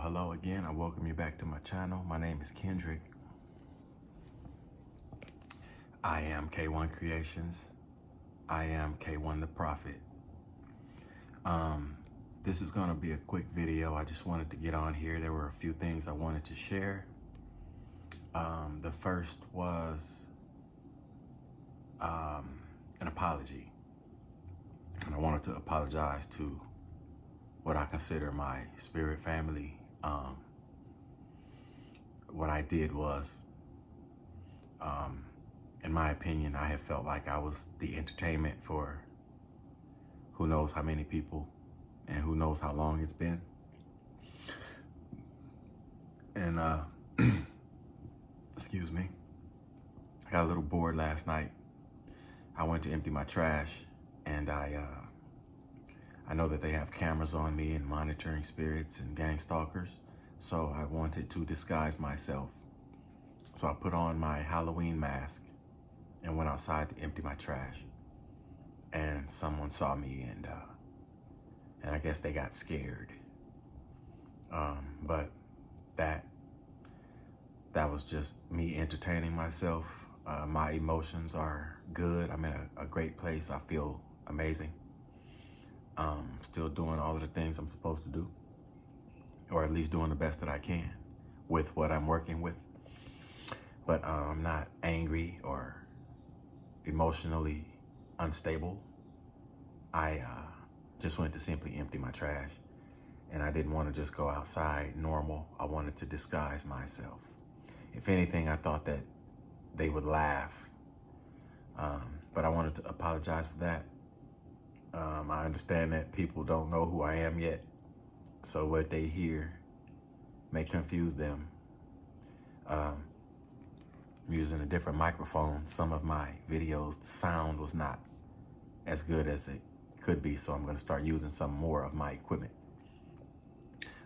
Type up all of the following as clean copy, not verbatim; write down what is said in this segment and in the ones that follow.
Hello again. I welcome you back to my channel. My name is Kendrick. I am K1 Creations. I am K1 the Prophet. This is going to be a quick video. I just wanted to get on here. There were a few things I wanted to share. The first was an apology. And I wanted to apologize to what I consider my spirit family. What I did was, in my opinion, I have felt like I was the entertainment for who knows how many people and who knows how long it's been. And, excuse me, I got a little bored last night. I went to empty my trash, and I know that they have cameras on me and monitoring spirits and gang stalkers. So I wanted to disguise myself. So I put on my Halloween mask and went outside to empty my trash. And someone saw me, and I guess they got scared. But that was just me entertaining myself. My emotions are good. I'm in a great place. I feel amazing. Still doing all of the things I'm supposed to do, or at least doing the best that I can with what I'm working with. But I'm not angry or emotionally unstable. I just went to simply empty my trash, and I didn't want to just go outside normal. I wanted to disguise myself. If anything, I thought that they would laugh, but I wanted to apologize for that. I understand that people don't know who I am yet, so what they hear may confuse them. I'm using a different microphone. Some of my videos, the sound was not as good as it could be, so I'm going to start using some more of my equipment.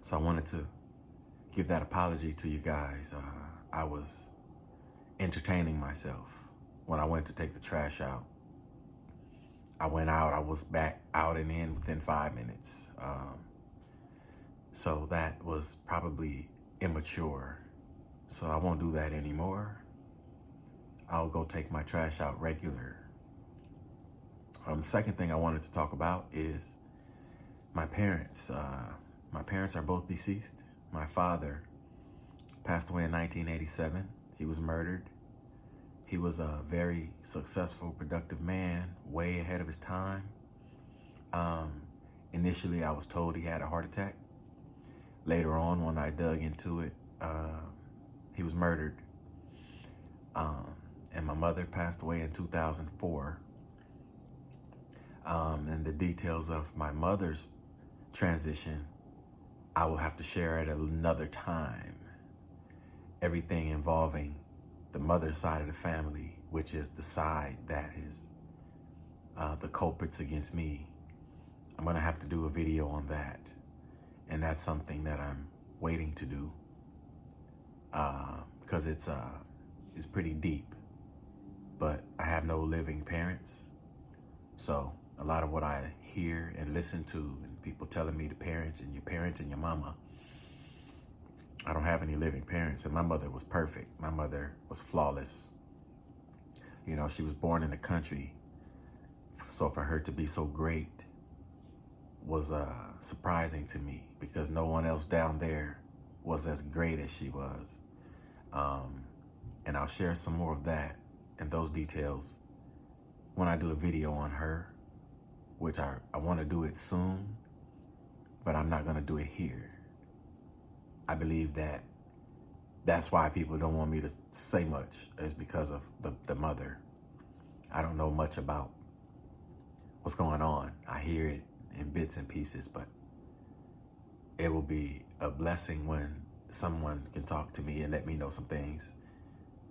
So I wanted to give that apology to you guys. I was entertaining myself when I went to take the trash out. I went out, I was back out and in within 5 minutes. So that was probably immature. So I won't do that anymore. I'll go take my trash out regular. The second thing I wanted to talk about is my parents. My parents are both deceased. My father passed away in 1987. He was murdered. He was a very successful, productive man, way ahead of his time. Initially, I was told he had a heart attack. Later on, when I dug into it, he was murdered. And my mother passed away in 2004. And the details of my mother's transition, I will have to share at another time. Everything involving the mother's side of the family, which is the side that is the culprits against me. I'm gonna have to do a video on that. And that's something that I'm waiting to do because it's pretty deep. But I have no living parents. So a lot of what I hear and listen to, and people telling me the parents and your mama, I don't have any living parents, and my mother was perfect. My mother was flawless. You know, she was born in the country. So for her to be so great was surprising to me, because no one else down there was as great as she was. And I'll share some more of that and those details when I do a video on her, which I want to do it soon, but I'm not going to do it here. I believe that that's why people don't want me to say much, is because of the mother. I don't know much about what's going on. I hear it in bits and pieces, but it will be a blessing when someone can talk to me and let me know some things,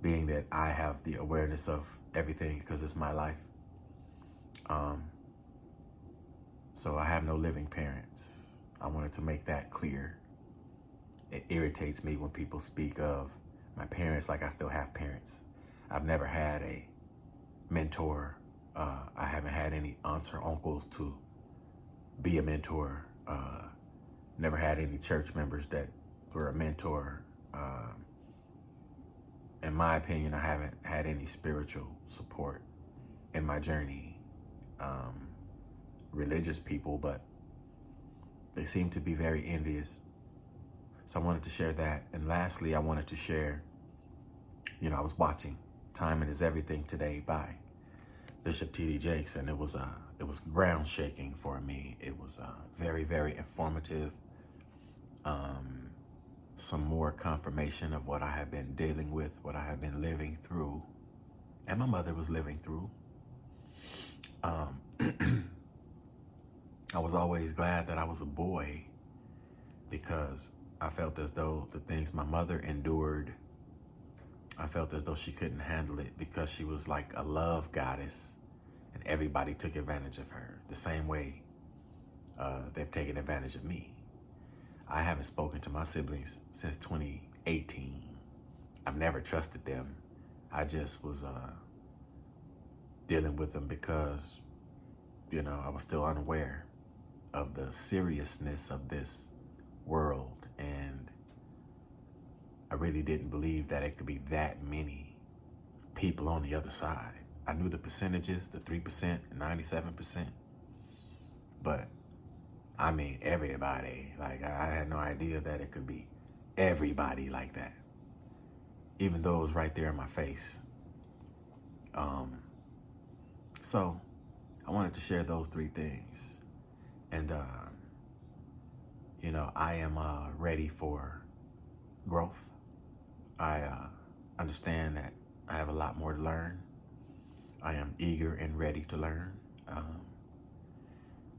being that I have the awareness of everything because it's my life. So I have no living parents. I wanted to make that clear. It irritates me when people speak of my parents like I still have parents. I've never had a mentor. I haven't had any aunts or uncles to be a mentor. Never had any church members that helper, a mentor. In my opinion, I haven't had any spiritual support in my journey. Religious people, but they seem to be very envious. So I wanted to share that. And lastly, I wanted to share, I was watching Timing is Everything today by Bishop T.D. Jakes, and it was ground shaking for me. It was very, very informative. Some more confirmation of what I have been dealing with, what I have been living through, and my mother was living through. I was always glad that I was a boy because I felt as though the things my mother endured, I felt as though she couldn't handle it because she was like a love goddess and everybody took advantage of her the same way they've taken advantage of me. I haven't spoken to my siblings since 2018. I've never trusted them. I just was dealing with them because, I was still unaware of the seriousness of this world. And I really didn't believe that it could be that many people on the other side. I knew the percentages, the 3% and 97%, but I mean, everybody. Like, I had no idea that it could be everybody like that, even though it was right there in my face. So I wanted to share those three things. And, I am ready for growth. I understand that I have a lot more to learn. I am eager and ready to learn.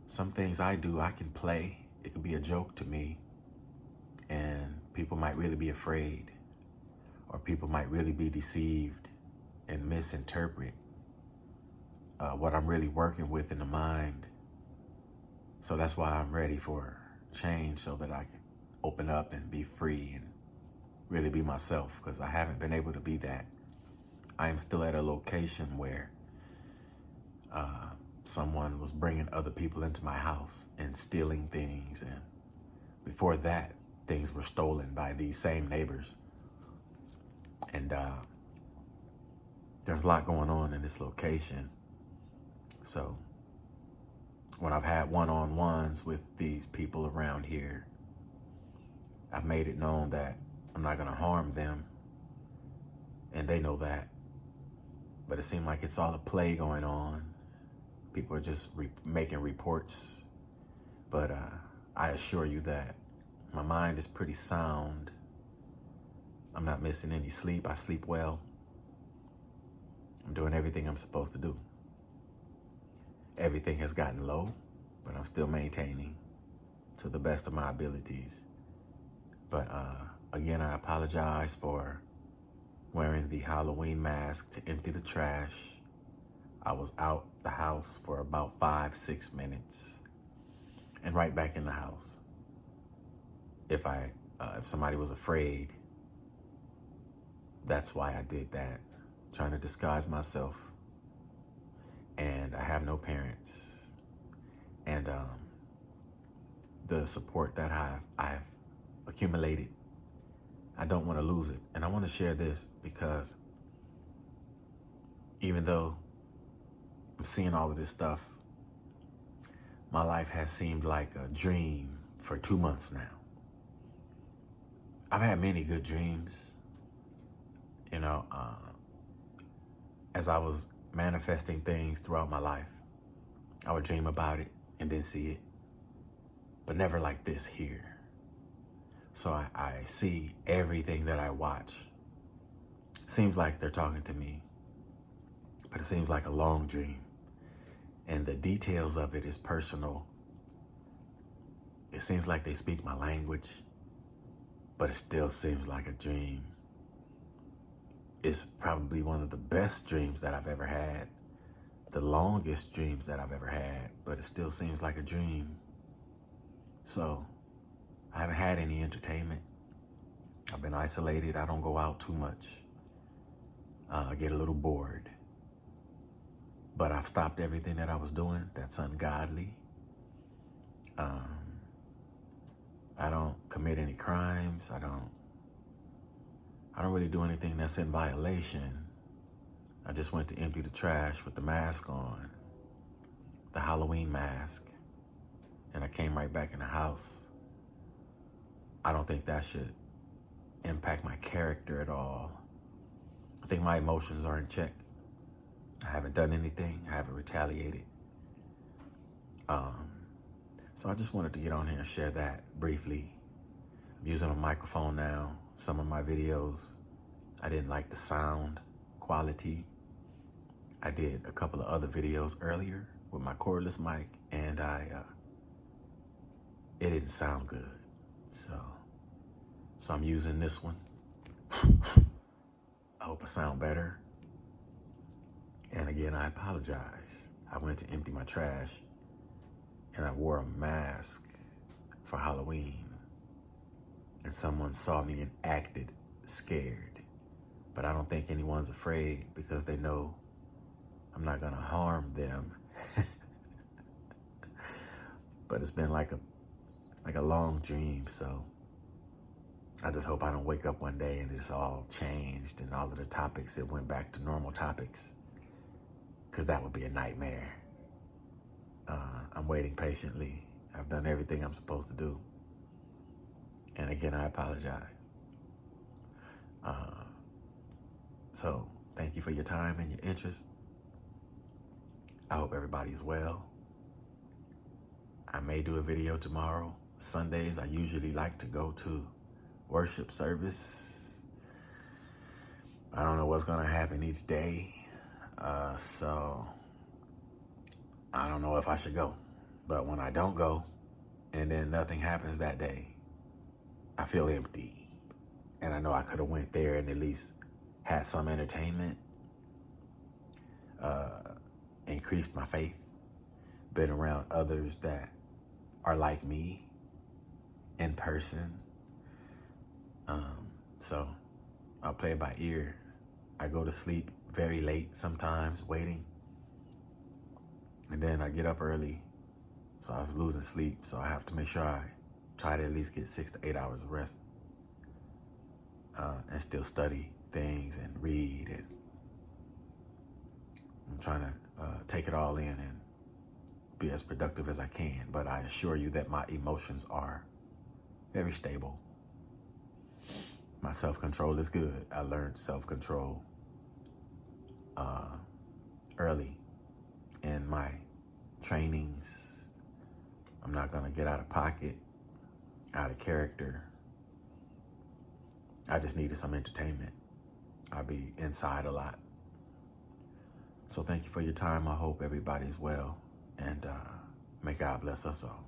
Some things I do, I can play. It could be a joke to me, and people might really be afraid, or people might really be deceived and misinterpret what I'm really working with in the mind. So that's why I'm ready for change, so that I can open up and be free and really be myself, because I haven't been able to be that. I am still at a location where someone was bringing other people into my house and stealing things. And before that, things were stolen by these same neighbors. And there's a lot going on in this location. So when I've had one-on-ones with these people around here, I've made it known that I'm not going to harm them. And they know that. But it seemed like it's all a play going on. People are just making reports. But I assure you that my mind is pretty sound. I'm not missing any sleep. I sleep well. I'm doing everything I'm supposed to do. Everything has gotten low, but I'm still maintaining to the best of my abilities. But again, I apologize for wearing the Halloween mask to empty the trash. I was out the house for about 5-6 minutes and right back in the house. If somebody was afraid, that's why I did that, trying to disguise myself. And I have no parents. And the support that I've accumulated, I don't want to lose it. And I want to share this because even though I'm seeing all of this stuff, my life has seemed like a dream for 2 months now. I've had many good dreams, as I was manifesting things throughout my life. I would dream about it and then see it, but never like this here. So I see everything that I watch. Seems like they're talking to me, but it seems like a long dream. And the details of it is personal. It seems like they speak my language, but it still seems like a dream. It's probably one of the best dreams that I've ever had, the longest dreams that I've ever had, but it still seems like a dream. So I haven't had any entertainment. I've been isolated. I don't go out too much. I get a little bored. But I've stopped everything that I was doing that's ungodly. I don't commit any crimes. I don't really do anything that's in violation. I just went to empty the trash with the mask on, the Halloween mask, and I came right back in the house. I don't think that should impact my character at all. I think my emotions are in check. I haven't done anything. I haven't retaliated. So I just wanted to get on here and share that briefly. I'm using a microphone now. Some of my videos, I didn't like the sound quality. I did a couple of other videos earlier with my cordless mic, and it didn't sound good. So I'm using this one. I hope I sound better. And again, I apologize. I went to empty my trash and I wore a mask for Halloween. And someone saw me and acted scared. But I don't think anyone's afraid because they know I'm not gonna harm them. But it's been like a long dream, so I just hope I don't wake up one day and it's all changed and all of the topics, it went back to normal topics, because that would be a nightmare. I'm waiting patiently. I've done everything I'm supposed to do. And again, I apologize. So thank you for your time and your interest. I hope everybody is well. I may do a video tomorrow. Sundays, I usually like to go to worship service. I don't know what's gonna happen each day. So I don't know if I should go. But when I don't go and then nothing happens that day, I feel empty. And I know I could have went there and at least had some entertainment, increased my faith, been around others that are like me in person. So I'll play it by ear. I go to sleep very late sometimes, waiting. And then I get up early, so I was losing sleep. So I have to make sure I try to at least get 6 to 8 hours of rest, and still study things and read. And I'm trying to take it all in and be as productive as I can. But I assure you that my emotions are very stable. My self-control is good. I learned self-control early in my trainings. I'm not gonna get out of pocket, out of character. I just needed some entertainment. I'll be inside a lot. So thank you for your time. I hope everybody's well, and may God bless us all.